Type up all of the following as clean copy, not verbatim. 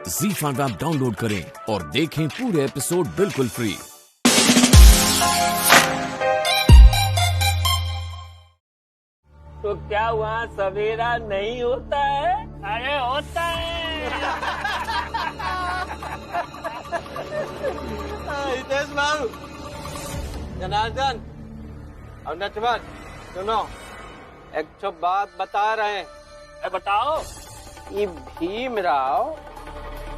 ZEE5 app download करें और देखें पूरे एपिसोड बिल्कुल फ्री। तो क्या वहाँ सवेरा नहीं होता है? अरे होता है। हितेश बाबू, जनार्दन और नटवर, सुनो, एक तो बात बता रहे हैं। बताओ। ये भीमराव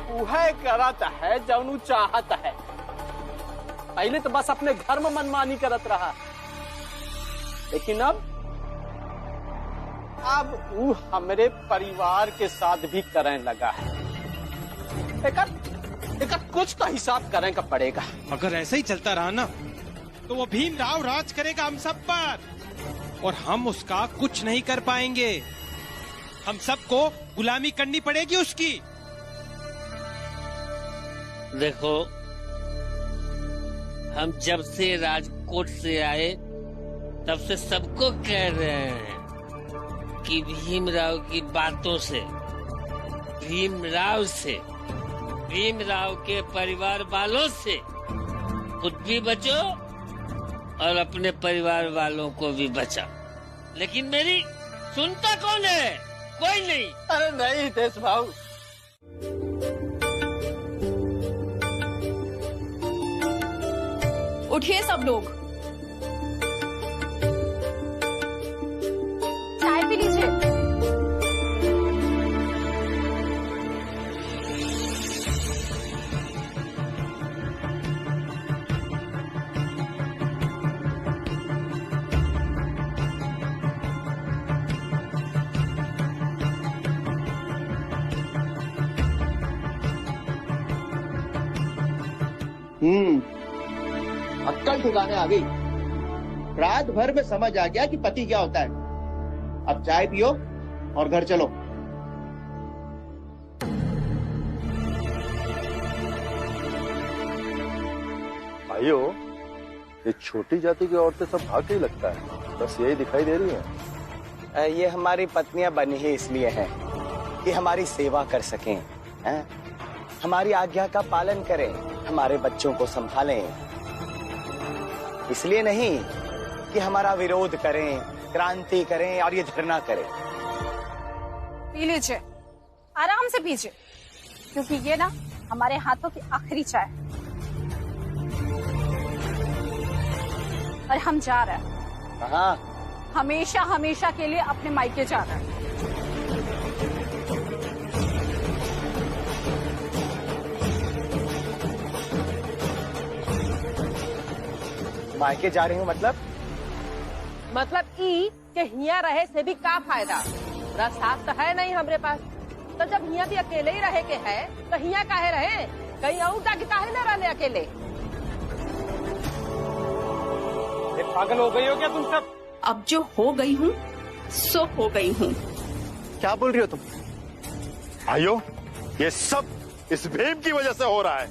वह करत है जौनू चाहत है। पहले तो बस अपने घर में मनमानी करत रहा, लेकिन अब वो हमरे परिवार के साथ भी करने लगा है। एक कुछ तो हिसाब करने का पड़ेगा। अगर ऐसा ही चलता रहा ना तो वो भीमराव राज करेगा हम सब पर और हम उसका कुछ नहीं कर पाएंगे। हम सबको गुलामी करनी पड़ेगी उसकी। देखो, हम जब से राजकोट से आए तब से सबको कह रहे हैं कि भीमराव की बातों से, भीमराव से, भीमराव के परिवार वालों से खुद भी बचो और अपने परिवार वालों को भी बचाओ। लेकिन मेरी सुनता कौन है? कोई नहीं। अरे नहीं हितेश भाऊ, उठिए सब लोग, चाय पी लीजिए। अक्कल ठिकाने आ गई। रात भर में समझ आ गया कि पति क्या होता है। अब चाय पियो और घर चलो। भाइयों, ये छोटी जाति की औरतें सब भाग ही लगता है, बस यही दिखाई दे रही हैं। ये हमारी पत्नियां बनी ही इसलिए हैं कि हमारी सेवा कर सकें, हमारी आज्ञा का पालन करें, हमारे बच्चों को संभालें। इसलिए नहीं कि हमारा विरोध करें, क्रांति करें और ये धरना करें। पी लीजिए, आराम से पीजिए, क्योंकि ये ना हमारे हाथों की आखिरी चाय है। और हम जा रहे हैं। कहाँ? हमेशा हमेशा के लिए अपने मायके जा रहे हैं। मायके जा रही हूँ मतलब ई के हिया रहे से भी का फायदा? साथ तो है नहीं हमरे पास। तो जब हिया भी अकेले ही रहे के है तो हिया काहे रहे? कहीं और जाके काहे न रहने अकेले? पागल हो गई हो क्या तुम सब? अब जो हो गई हूँ सो हो गई हूँ। क्या बोल रही हो तुम? भाइयों, ये सब इस भीम की वजह से हो रहा है।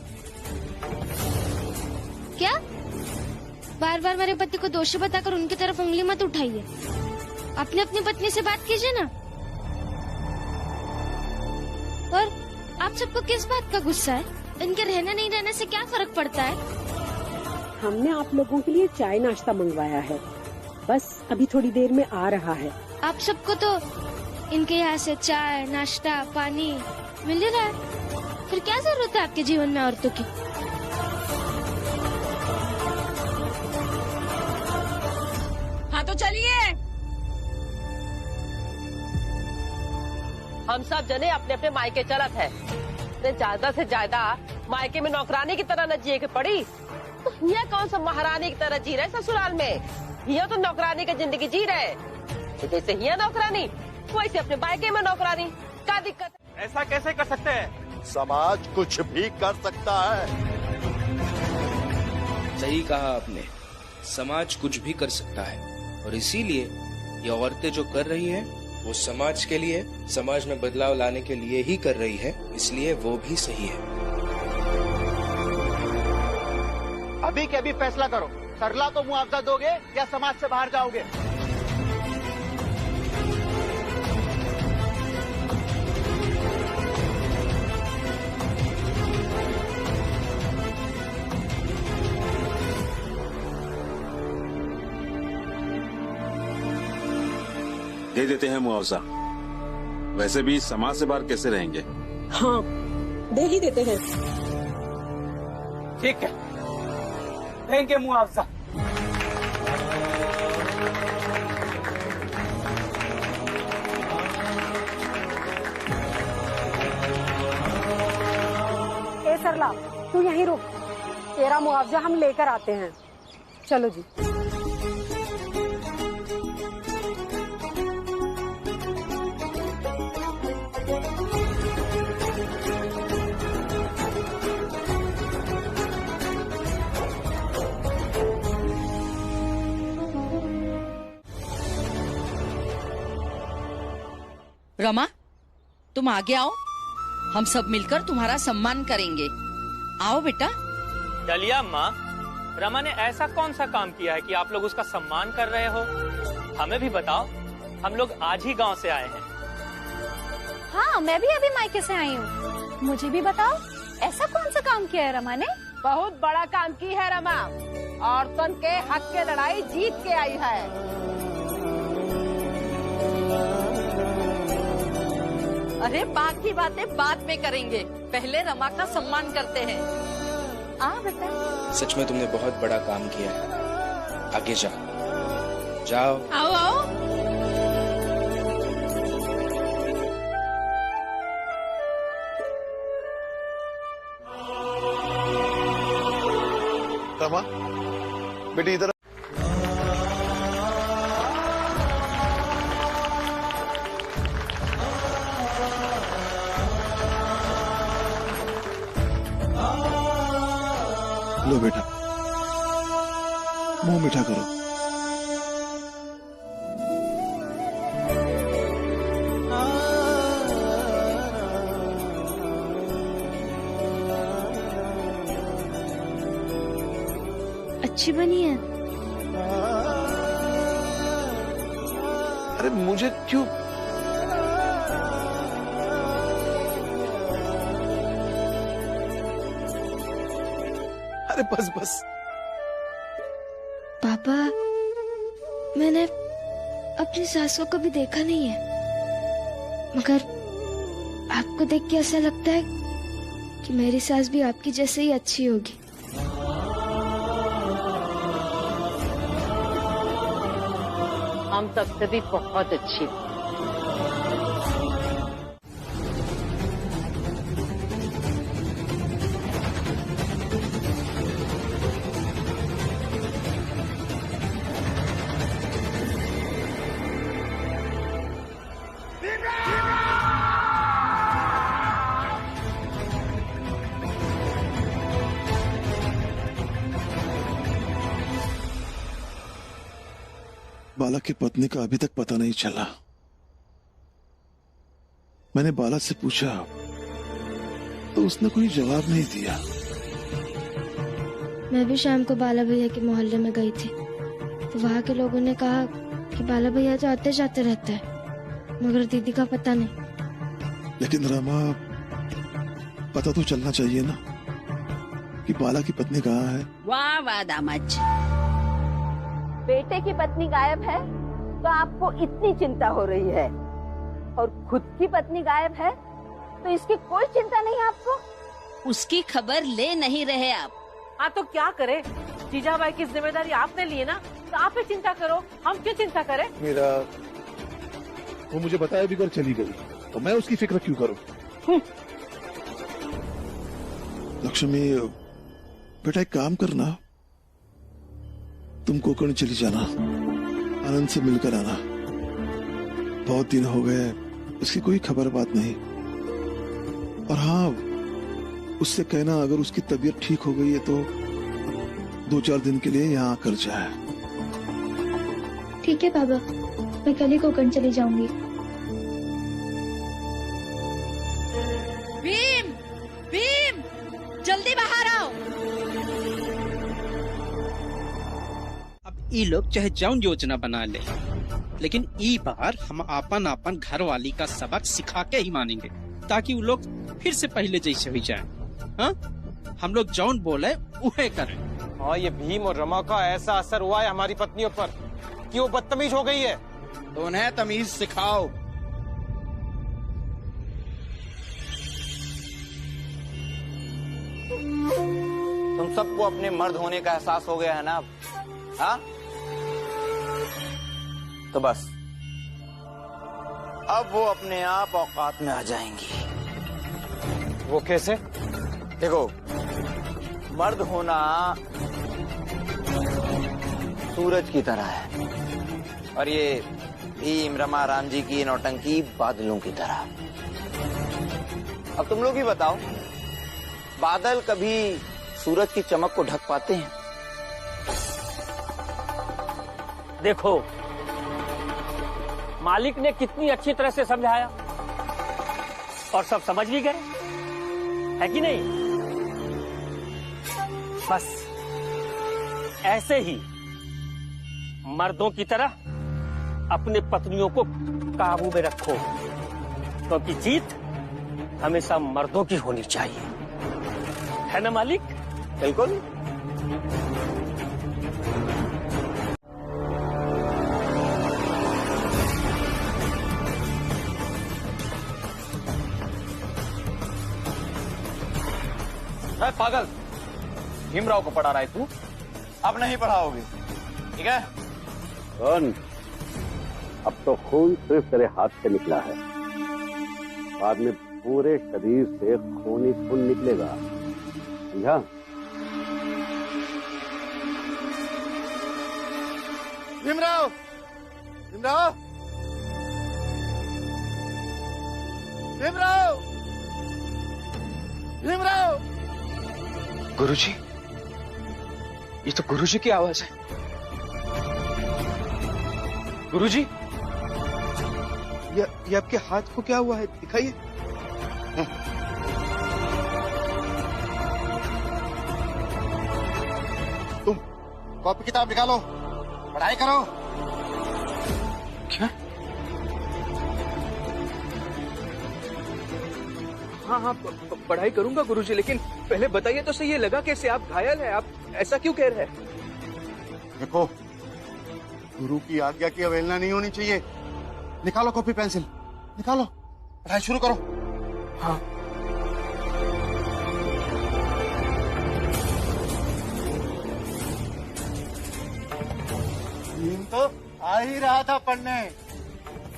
क्या? बार बार मेरे पति को दोषी बताकर उनकी तरफ उंगली मत उठाइए। अपनी अपनी पत्नी से बात कीजिए ना। और आप सबको किस बात का गुस्सा है? इनके रहने नहीं रहने से क्या फर्क पड़ता है? हमने आप लोगों के लिए चाय नाश्ता मंगवाया है, बस अभी थोड़ी देर में आ रहा है। आप सबको तो इनके यहाँ से चाय नाश्ता पानी मिल रहा है, फिर क्या जरूरत है आपके जीवन में औरतों की? हाँ तो चलिए, हम सब जने अपने अपने मायके चलत है। ज्यादा से ज्यादा मायके में नौकरानी की तरह न जिए के पड़ी तो हिया कौन सा महारानी की तरह जी रहे ससुराल में? हिया तो नौकरानी की जिंदगी जी रहे। जैसे हिया नौकरानी वैसे अपने मायके में नौकरानी। क्या दिक्कत है? ऐसा कैसे कर सकते हैं? समाज कुछ भी कर सकता है। सही कहा आपने, समाज कुछ भी कर सकता है और इसीलिए ये औरतें जो कर रही हैं वो समाज के लिए, समाज में बदलाव लाने के लिए ही कर रही है, इसलिए वो भी सही है। अभी के अभी फैसला करो, सरला तो मुआवजा दोगे या समाज से बाहर जाओगे? दे देते हैं मुआवजा। वैसे भी समाज से बाहर कैसे रहेंगे? हाँ, दे ही देते हैं। ठीक है, देंगे मुआवजा। ए सरला, तू यहीं रुक, तेरा मुआवजा हम लेकर आते हैं। चलो जी। रमा, तुम आगे आओ, हम सब मिलकर तुम्हारा सम्मान करेंगे। आओ बेटा। चलिए अम्मा, रमा ने ऐसा कौन सा काम किया है कि आप लोग उसका सम्मान कर रहे हो? हमें भी बताओ, हम लोग आज ही गांव से आए हैं। हाँ, मैं भी अभी मायके से आई हूँ। मुझे भी बताओ, ऐसा कौन सा काम किया है रमा ने? बहुत बड़ा काम की है रमा, औरतों के हक के लड़ाई जीत के आई है। अरे बाकी बातें बाद में करेंगे, पहले रमा का सम्मान करते हैं। आ बेटा। सच में तुमने बहुत बड़ा काम किया है। आगे जाओ, जाओ। आओ आओ। रमा, बेटी इधर। लो बेटा, मुंह मीठा करो। अच्छी बनी है। अरे मुझे क्यों? अरे बस बस। पापा, मैंने अपनी सास को कभी देखा नहीं है, मगर आपको देख के ऐसा लगता है कि मेरी सास भी आपकी जैसे ही अच्छी होगी। हम सबसे भी बहुत अच्छी। बाला की पत्नी का अभी तक पता नहीं चला। मैंने बाला से पूछा तो उसने कोई जवाब नहीं दिया। मैं भी शाम को बाला भैया के मोहल्ले में गई थी, तो वहाँ के लोगों ने कहा कि बाला भैया तो आते जाते रहता है, मगर दीदी का पता नहीं। लेकिन रमा, पता तो चलना चाहिए ना कि बाला की पत्नी कहाँ है। वाह वाह दामाद जी। बेटे की पत्नी गायब है तो आपको इतनी चिंता हो रही है, और खुद की पत्नी गायब है तो इसकी कोई चिंता नहीं आपको? उसकी खबर ले नहीं रहे आप। हाँ तो क्या करे, जीजाबाई की जिम्मेदारी आपने ली है ना, तो आप ही चिंता करो, हम क्यों चिंता करें? मेरा वो मुझे बताया बिगड़ चली गई तो मैं उसकी फिक्र क्यों करूं? लक्ष्मी बेटा, एक काम करना, तुम कोकण चली जाना, आनंद से मिलकर आना। बहुत दिन हो गए, उसकी कोई खबर बात नहीं। और हाँ, उससे कहना अगर उसकी तबीयत ठीक हो गई है तो 2-4 दिन के लिए यहाँ आकर जाए। ठीक है बाबा, मैं कल ही कोकण चली जाऊंगी। भीम, भीम, जल्दी बाहर आओ। ई लोग चाहे जौन योजना बना ले, लेकिन ई बार हम आपन आपन घर वाली का सबक सिखा के ही मानेंगे, ताकि वो लोग फिर से पहले जैसे हो जाए। हाँ, हम लोग जौन बोले उहे करें। और ये भीम और रमा का ऐसा असर हुआ है हमारी पत्नियों पर कि वो बदतमीज हो गई है। तो उन्हें तमीज सिखाओ। तुम सबको अपने मर्द होने का एहसास हो गया है ना अब? हाँ? तो बस अब वो अपने आप औकात में आ जाएंगी। वो कैसे? देखो, मर्द होना सूरज की तरह है और ये भीम रमा राम जी की नौटंकी बादलों की तरह। अब तुम लोग ही बताओ, बादल कभी सूरज की चमक को ढक पाते हैं? देखो, मालिक ने कितनी अच्छी तरह से समझाया और सब समझ भी गए, है कि नहीं? बस ऐसे ही मर्दों की तरह अपने पत्नियों को काबू में रखो, क्योंकि जीत हमेशा मर्दों की होनी चाहिए, है ना मालिक? बिल्कुल। पागल, भीमराव को पढ़ा रहा है तू? अब नहीं पढ़ाओगे, ठीक है? कौन? अब तो खून सिर्फ तेरे हाथ से निकला है, बाद में पूरे शरीर से खून ही खून निकलेगा, समझा? भीमराव, भीमराव, भीमराव, भीमराव। गुरुजी, ये तो गुरुजी की आवाज है। गुरुजी, ये आपके हाथ को क्या हुआ है, दिखाइए। तुम कॉपी किताब निकालो, पढ़ाई करो। क्या? हाँ, पढ़ाई करूंगा गुरुजी, लेकिन पहले बताइए तो सही, ये लगा कैसे? आप घायल हैं, आप ऐसा क्यों कह रहे हैं? देखो, गुरु की आज्ञा की अवहेलना नहीं होनी चाहिए। निकालो कॉपी पेंसिल, निकालो, पढ़ाई शुरू करो। हाँ। भीम तो आ ही रहा था पढ़ने,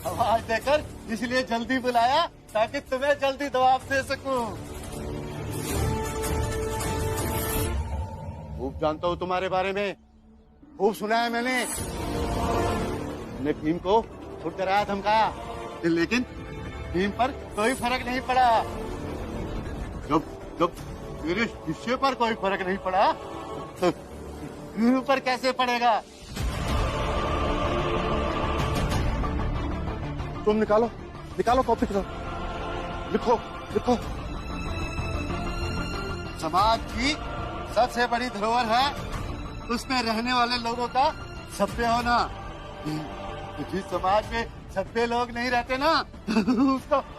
आवाज देकर इसलिए जल्दी बुलाया ताकि तुम्हें जल्दी जवाब दे सकूं। खूब जानता हूँ तुम्हारे बारे में, खूब सुना है मैंने भीम को छुट कराया, धमकाया, लेकिन भीम पर कोई फर्क नहीं पड़ा। जब मेरे शिष्य पर कोई फर्क नहीं पड़ा तो गुरु पर कैसे पड़ेगा? तुम निकालो, निकालो कॉपी किताब, लिखो, लिखो। समाज की सबसे बड़ी धरोहर है उसमें रहने वाले लोगों का सभ्य होना। जिस समाज में सभ्य लोग नहीं रहते ना,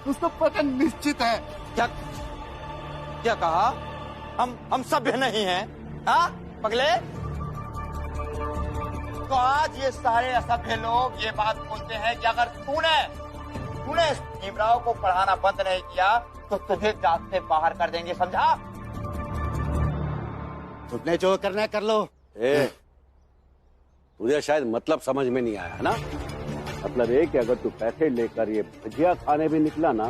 उसका पतन निश्चित है। क्या क्या कहा? हम सभ्य नहीं हैं? हाँ पगले? तो आज ये सारे असभ्य लोग ये बात बोलते हैं कि अगर तूने भीमराव को पढ़ाना बंद नहीं किया तो तुझे जात से बाहर कर देंगे, समझा? तुमने जो करना है कर लो। तुझे शायद मतलब समझ में नहीं आया ना? मतलब ये कि अगर तू पैसे लेकर ये भजिया खाने भी निकला ना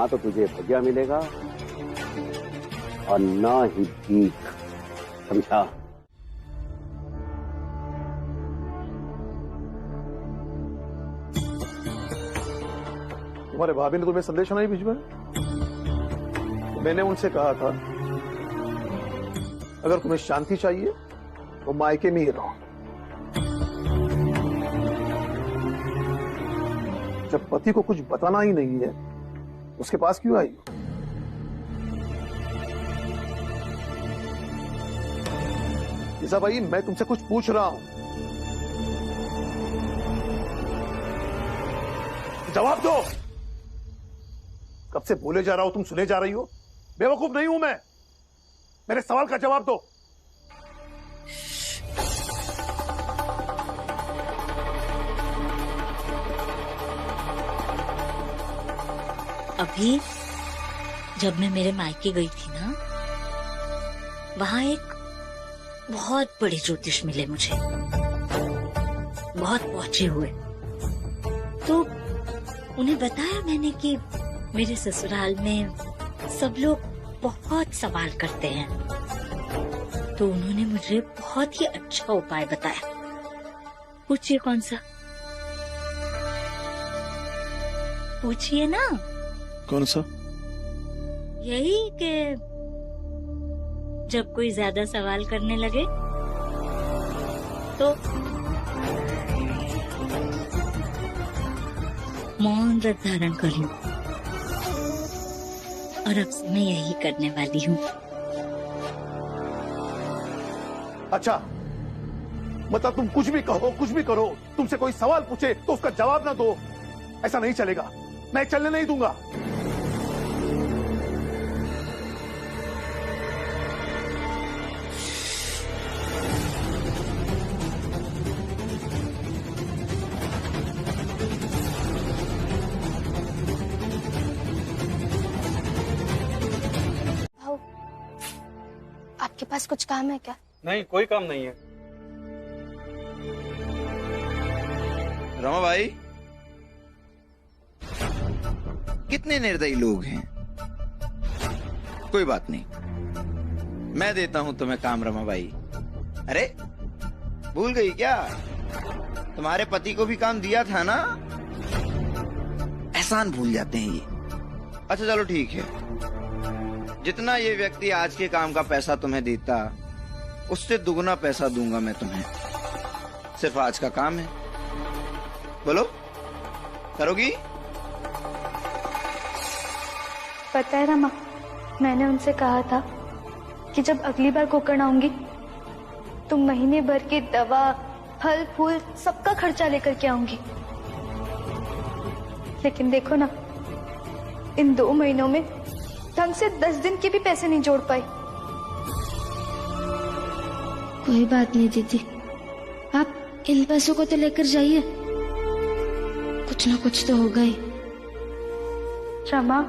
तो तुझे भजिया मिलेगा और ना ही भीख, समझा? तुम्हारे भाभी ने तुम्हें संदेश नहीं भिजवाया? मैंने उनसे कहा था अगर तुम्हें शांति चाहिए तो मायके में ही रहो। जब पति को कुछ बताना ही नहीं है उसके पास क्यों आई हो? ईसा भाई, मैं तुमसे कुछ पूछ रहा हूं, जवाब दो। कब से बोले जा रहा हूं, तुम सुने जा रही हो? बेवकूफ नहीं हूं मैं, मेरे सवाल का जवाब दो। अभी जब मैं मेरे मायके गई थी ना, वहाँ एक बहुत बड़े ज्योतिष मिले मुझे, बहुत पहुंचे हुए। तो उन्हें बताया मैंने कि मेरे ससुराल में सब लोग बहुत सवाल करते हैं। तो उन्होंने मुझे बहुत ही अच्छा उपाय बताया। पूछिए कौन सा? पूछिए ना। कौन सा? यही कि जब कोई ज्यादा सवाल करने लगे तो मौन व्रत धारण कर लूं। और अब से मैं यही करने वाली हूँ। अच्छा, मतलब तुम कुछ भी कहो, कुछ भी करो, तुमसे कोई सवाल पूछे तो उसका जवाब ना दो, ऐसा नहीं चलेगा। मैं चलने नहीं दूंगा। आपके पास कुछ काम है क्या? नहीं, कोई काम नहीं है। रमा भाई, कितने निर्दयी लोग हैं। कोई बात नहीं, मैं देता हूं तुम्हें काम रमा भाई। अरे भूल गई क्या? तुम्हारे पति को भी काम दिया था ना। एहसान भूल जाते हैं ये। अच्छा चलो ठीक है, जितना ये व्यक्ति आज के काम का पैसा तुम्हें देता, उससे दुगना पैसा दूंगा मैं तुम्हें। सिर्फ आज का काम है, बोलो करोगी? पता है रमा, मैंने उनसे कहा था कि जब अगली बार कोकण आऊंगी तो महीने भर की दवा, फल फूल सबका खर्चा लेकर के आऊंगी। लेकिन देखो ना, इन 2 महीनों में ढंग से 10 दिन के भी पैसे नहीं जोड़ पाई। कोई बात नहीं दीदी, आप इन पैसों को तो लेकर जाइए, कुछ ना कुछ तो होगा ही। रमा,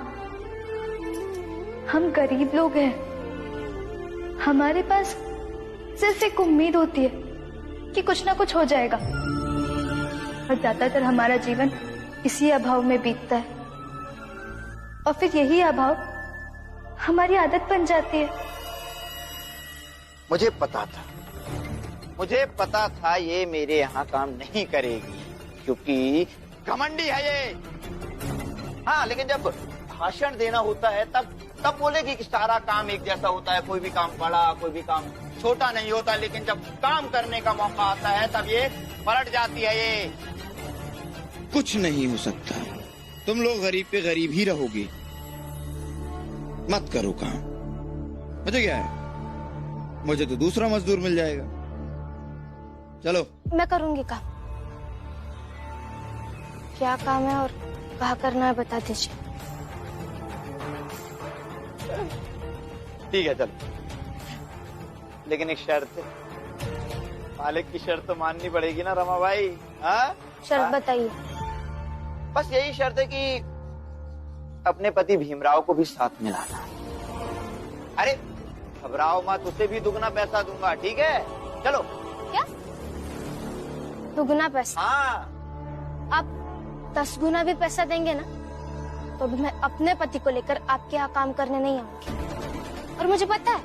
हम गरीब लोग हैं, हमारे पास सिर्फ एक उम्मीद होती है कि कुछ ना कुछ हो जाएगा। और ज्यादातर हमारा जीवन इसी अभाव में बीतता है, और फिर यही अभाव हमारी आदत बन जाती है। मुझे पता था ये मेरे यहाँ काम नहीं करेगी, क्योंकि घमंडी है ये। हाँ, लेकिन जब भाषण देना होता है तब बोलेगी कि सारा काम एक जैसा होता है, कोई भी काम बड़ा, कोई भी काम छोटा नहीं होता। लेकिन जब काम करने का मौका आता है तब ये पलट जाती है। ये कुछ नहीं हो सकता, तुम लोग गरीब पे गरीब ही रहोगे। मत करो काम। मुझे क्या है, मुझे तो दूसरा मजदूर मिल जाएगा। चलो। मैं करूंगी काम। क्या काम है और कहाँ करना है बता दीजिए। ठीक है चलो, लेकिन एक शर्त है। मालिक की शर्त तो माननी पड़ेगी ना रमा भाई। हाँ, शर्त बताइए। बस यही शर्त है कि अपने पति भीमराव को भी साथ मिलाना। अरे घबराओ मत, उसे भी दुगना पैसा दूंगा, ठीक है? चलो। क्या दुगना पैसा? हाँ। आप 10 गुना भी पैसा देंगे ना, तो भी मैं अपने पति को लेकर आपके यहाँ काम करने नहीं आऊंगी। और मुझे पता है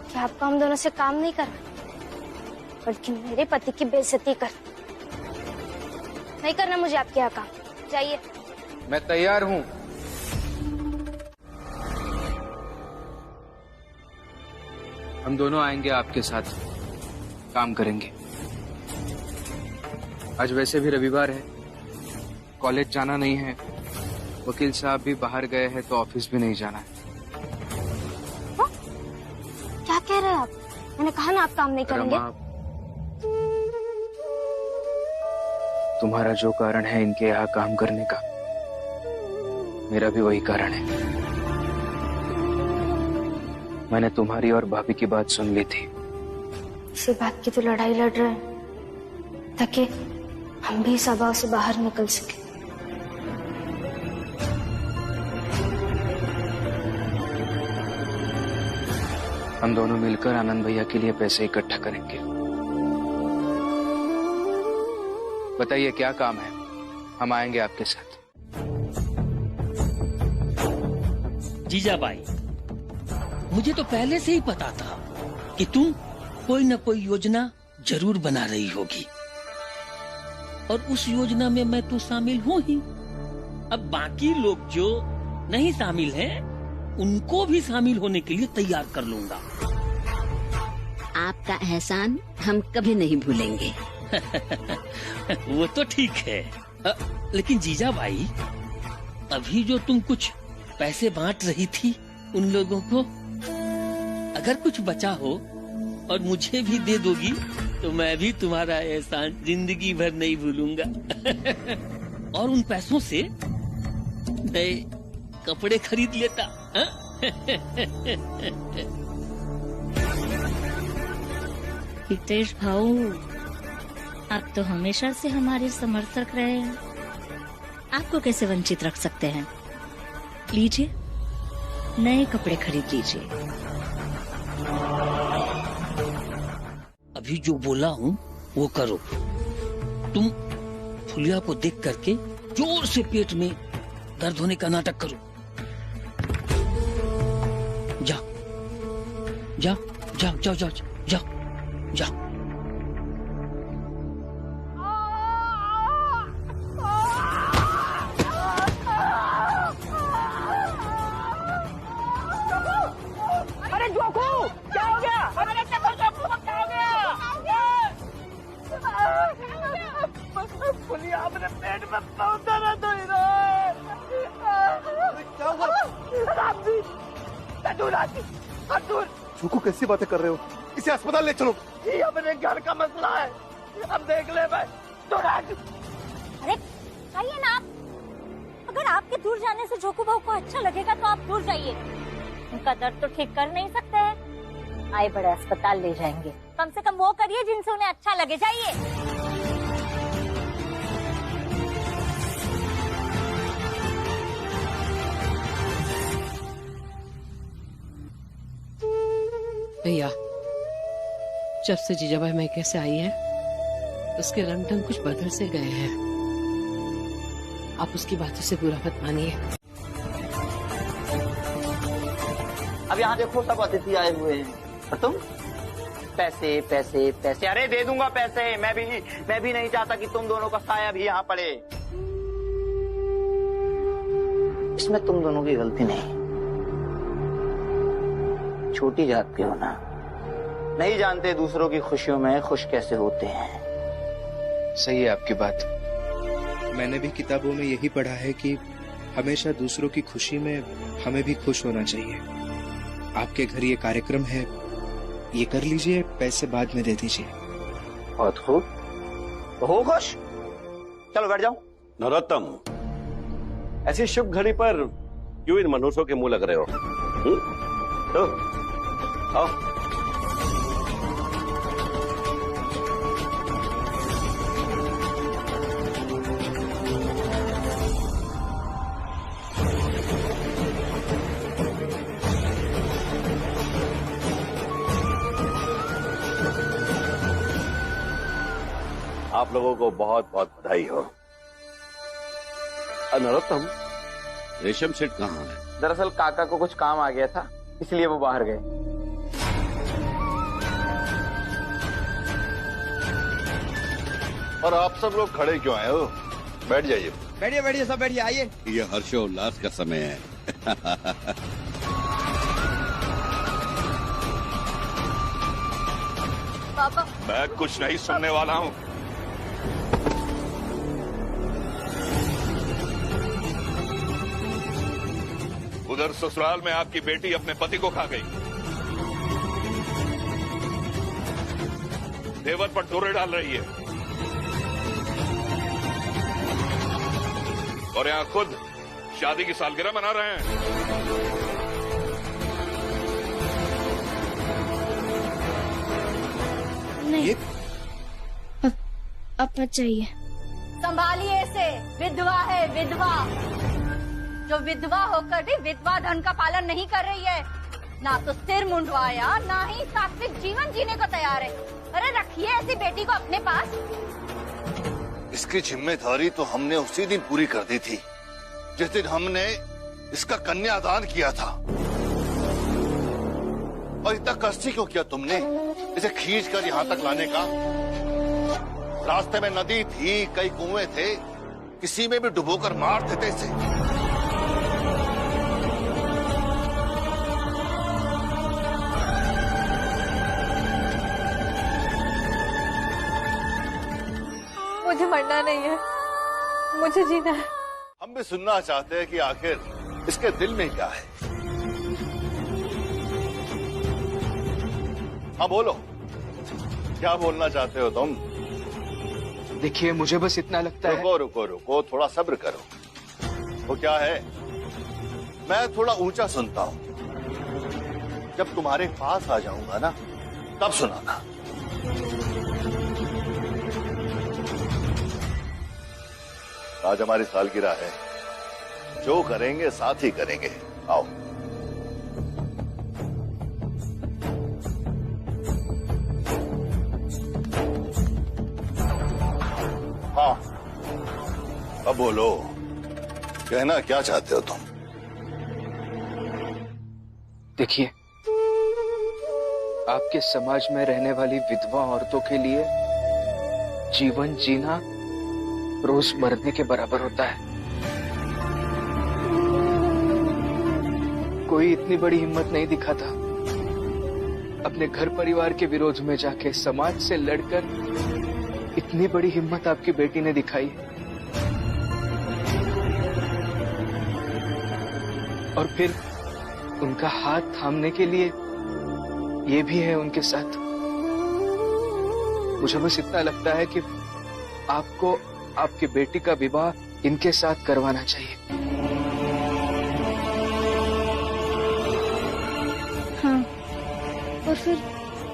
कि आपको हम दोनों से काम नहीं करना, बल्कि मेरे पति की बेइज्जती कर। नहीं करना मुझे आपके यहाँ काम। जाइए। मैं तैयार हूँ। हम दोनों आएंगे आपके साथ, काम करेंगे। आज वैसे भी रविवार है, कॉलेज जाना नहीं है, वकील साहब भी बाहर गए हैं तो ऑफिस भी नहीं जाना है। क्या कह रहे हैं आप? मैंने कहा ना आप काम नहीं करेंगे। तुम्हारा जो कारण है इनके यहाँ काम करने का, मेरा भी वही कारण है। मैंने तुम्हारी और भाभी की बात सुन ली थी। इसी बात की तो लड़ाई लड़ रहे हैं, ताकि हम भी इस अभाव से बाहर निकल सके। हम दोनों मिलकर आनंद भैया के लिए पैसे इकट्ठा करेंगे। बताइए क्या काम है, हम आएंगे आपके साथ। जीजाबाई, मुझे तो पहले से ही पता था कि तुम कोई न कोई योजना जरूर बना रही होगी, और उस योजना में मैं तो शामिल हूँ ही। अब बाकी लोग जो नहीं शामिल हैं, उनको भी शामिल होने के लिए तैयार कर लूंगा। आपका एहसान हम कभी नहीं भूलेंगे। वो तो ठीक है, लेकिन जीजाबाई, अभी जो तुम कुछ पैसे बांट रही थी उन लोगों को, अगर कुछ बचा हो और मुझे भी दे दोगी तो मैं भी तुम्हारा एहसान जिंदगी भर नहीं भूलूंगा। और उन पैसों से नए कपड़े खरीद लेता। हितेश भाऊ, आप तो हमेशा से हमारे समर्थक रहे हैं, आपको कैसे वंचित रख सकते हैं? लीजिए, नए कपड़े खरीद लीजिए। अभी जो बोला हूँ वो करो। तुम फुलिया को देख करके जोर से पेट में दर्द होने का नाटक करो। जा जा जा जा जा जा जा। अरे जोकू, क्या हो गया? अरे जोकू, क्या हो गया? पुलिया अपने पेट में पहुंचा ना तो ही क्या हुआ? जोकू, कैसी बातें कर रहे हो? इसे अस्पताल ले चलो। ये अपने घर का मसला है, अब देख ले भाई। अरे आइए ना आप, अगर आपके दूर जाने से जोकू भाऊ को अच्छा लगेगा तो आप दूर जाइए। उनका दर्द तो ठीक कर नहीं सकते हैं, आए बड़े अस्पताल ले जाएंगे। कम से कम वो करिए जिनसे उन्हें अच्छा लगे। जाइए। भैया, जब से जीजाबाई मैके से आई है, उसके रंग ढंग कुछ बदल से गए हैं। आप उसकी बातों से बुरा मत मानिए। अब यहाँ देखो, सब अतिथि आए हुए हैं और तुम पैसे पैसे पैसे। अरे दे दूंगा पैसे, मैं भी नहीं चाहता कि तुम दोनों का साया भी यहाँ पड़े। इसमें तुम दोनों की गलती नहीं। छोटी जात के हो ना, नहीं जानते दूसरों की खुशियों में खुश कैसे होते हैं। सही है आपकी बात। मैंने भी किताबों में यही पढ़ा है कि हमेशा दूसरों की खुशी में हमें भी खुश होना चाहिए। आपके घर ये कार्यक्रम है, ये कर लीजिए, पैसे बाद में दे दीजिए। बहुत खूब, हो खुश। चलो बैठ जाओ। नरोत्तम, ऐसी शुभ घड़ी पर क्यों इन मनुष्यों के मुंह लग रहे हो? तो आओ। आप लोगों को बहुत बहुत बधाई हो। नरोत्तम, रेशम सेठ कहाँ है? दरअसल काका को कुछ काम आ गया था, इसलिए वो बाहर गए। और आप सब लोग खड़े क्यों आए हो? बैठ जाइए। बैठिए बैठिए, सब बैठिए, आइए। ये हर्षोल्लास का समय है। पापा, मैं कुछ नहीं सुनने वाला हूँ। उधर ससुराल में आपकी बेटी अपने पति को खा गई, देवर पर डोरे डाल रही है, और यहाँ खुद शादी की सालगिरह मना रहे हैं। नहीं, अब मत चाहिए। संभालिए इसे, विधवा है, विधवा। जो विधवा होकर भी विधवा धन का पालन नहीं कर रही है, ना तो सिर मुंडवाया, ना ही सात्विक जीवन जीने को तैयार है। अरे रखिए ऐसी बेटी को अपने पास। इसकी जिम्मेदारी तो हमने उसी दिन पूरी कर दी थी जिस दिन हमने इसका कन्यादान किया था। और इतना कष्ट क्यों किया तुमने इसे खींच कर यहाँ तक लाने का? रास्ते में नदी थी, कई कुएं थे, किसी में भी डुबोकर मार देते इसे। मुझे मरना नहीं है, मुझे जीना है। हम भी सुनना चाहते हैं कि आखिर इसके दिल में क्या है। हाँ बोलो, क्या बोलना चाहते हो तुम? देखिए मुझे बस इतना लगता है। रुको रुको रुको, थोड़ा सब्र करो। वो क्या है, मैं थोड़ा ऊंचा सुनता हूँ। जब तुम्हारे पास आ जाऊंगा ना तब सुनाना। आज हमारी सालगिरह है, जो करेंगे साथ ही करेंगे। आओ। हाँ अब बोलो, कहना क्या चाहते हो तुम? देखिए, आपके समाज में रहने वाली विधवा औरतों के लिए जीवन जीना रोज मरने के बराबर होता है। कोई इतनी बड़ी हिम्मत नहीं दिखाता अपने घर परिवार के विरोध में जाके। समाज से लड़कर इतनी बड़ी हिम्मत आपकी बेटी ने दिखाई, और फिर उनका हाथ थामने के लिए ये भी है उनके साथ। मुझे बस इतना लगता है कि आपको आपकी बेटी का विवाह इनके साथ करवाना चाहिए। हाँ, और फिर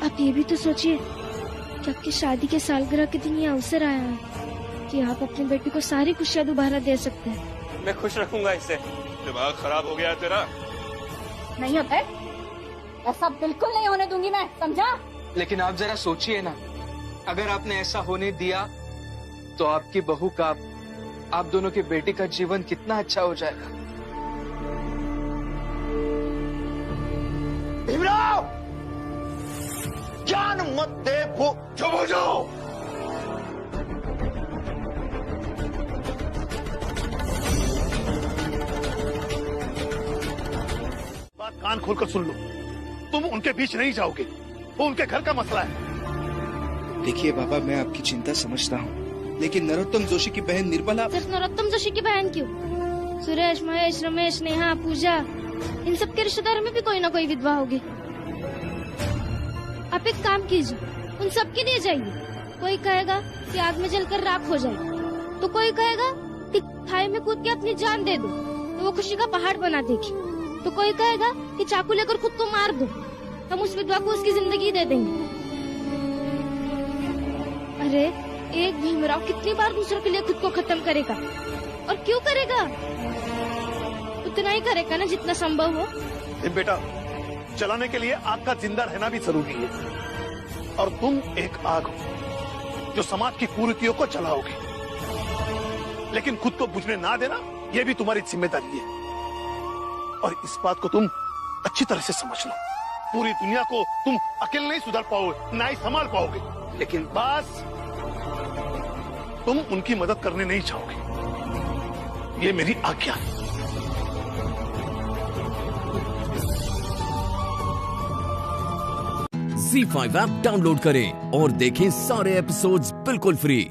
आप ये भी तो सोचिए कि आपकी शादी के सालगिरह के दिन ये अवसर आया है कि आप अपनी बेटी को सारी खुशियां दोबारा दे सकते हैं। मैं खुश रखूंगा इसे। दिमाग खराब हो गया तेरा? नहीं होता है, ऐसा बिल्कुल नहीं होने दूंगी मैं, समझा? लेकिन आप जरा सोचिए ना, अगर आपने ऐसा होने दिया तो आपकी बहू का, आप दोनों की बेटी का जीवन कितना अच्छा हो जाएगा। भीमराव, ज्ञान मत दे, वो चुप हो जाओ। बात कान खोलकर सुन लो, तुम उनके बीच नहीं जाओगे, वो उनके घर का मसला है। देखिए बाबा, मैं आपकी चिंता समझता हूँ, लेकिन नरोत्तम जोशी की बहन निर्मला। सिर्फ नरोत्तम जोशी की बहन क्यों? सुरेश, महेश, रमेश, नेहा, पूजा, इन सब के रिश्तेदारों में भी कोई ना कोई विधवा होगी। आप एक काम कीजिए, उन सब के लिए जाइए। कोई कहेगा कि आग में जलकर राख हो जाए, तो कोई कहेगा कि खाई में कूद के अपनी जान दे दो, तो वो खुशी का पहाड़ बना देगी। तो कोई कहेगा कि चाकू लेकर खुद को मार दो, हम उस विधवा को उसकी जिंदगी दे देंगे। अरे एक भीमराव कितनी बार दूसरों के लिए खुद को खत्म करेगा? और क्यों करेगा? उतना ही करेगा ना जितना संभव हो। बेटा, चलाने के लिए आग का जिंदा रहना भी जरूरी है, और तुम एक आग हो जो समाज की कुरीतियों को जलाओगे, लेकिन खुद को बुझने ना देना यह भी तुम्हारी जिम्मेदारी है। और इस बात को तुम अच्छी तरह से समझ लो, पूरी दुनिया को तुम अकेले नहीं सुधार पाओगे, ना ही संभाल पाओगे, लेकिन बस तुम उनकी मदद करने नहीं चाहोगे, ये मेरी आज्ञा है। ZEE5 ऐप डाउनलोड करें और देखें सारे एपिसोड्स बिल्कुल फ्री।